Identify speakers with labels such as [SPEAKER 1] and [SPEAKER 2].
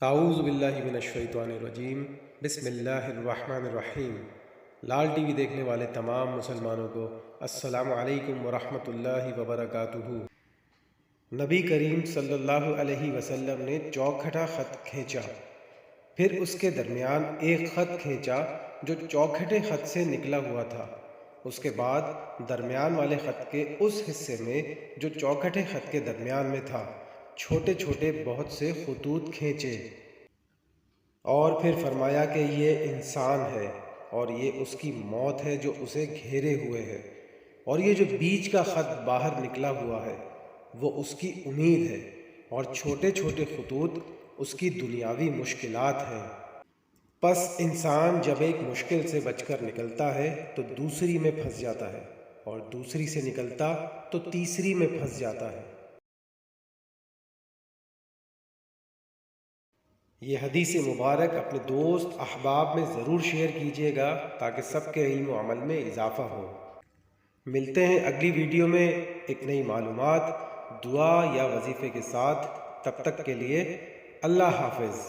[SPEAKER 1] اعوذ باللہ من الشیطان الرجیم، بسم اللہ الرحمن الرحیم۔ لال ٹی وی دیکھنے والے تمام مسلمانوں کو السلام علیکم ورحمۃ اللہ وبرکاتہ۔ نبی کریم صلی اللہ علیہ وسلم نے چوکھٹا خط کھینچا، پھر اس کے درمیان ایک خط کھینچا جو چوکھٹے خط سے نکلا ہوا تھا۔ اس کے بعد درمیان والے خط کے اس حصے میں جو چوکھٹے خط کے درمیان میں تھا چھوٹے چھوٹے بہت سے خطوط کھینچے، اور پھر فرمایا کہ یہ انسان ہے اور یہ اس کی موت ہے جو اسے گھیرے ہوئے ہے، اور یہ جو بیچ کا خط باہر نکلا ہوا ہے وہ اس کی امید ہے، اور چھوٹے چھوٹے خطوط اس کی دنیاوی مشکلات ہیں۔ پس انسان جب ایک مشکل سے بچ کر نکلتا ہے تو دوسری میں پھنس جاتا ہے، اور دوسری سے نکلتا تو تیسری میں پھنس جاتا ہے۔ یہ حدیث مبارک اپنے دوست احباب میں ضرور شیئر کیجیے گا تاکہ سب کے علم و عمل میں اضافہ ہو۔ ملتے ہیں اگلی ویڈیو میں ایک نئی معلومات، دعا یا وظیفے کے ساتھ۔ تب تک کے لیے اللہ حافظ۔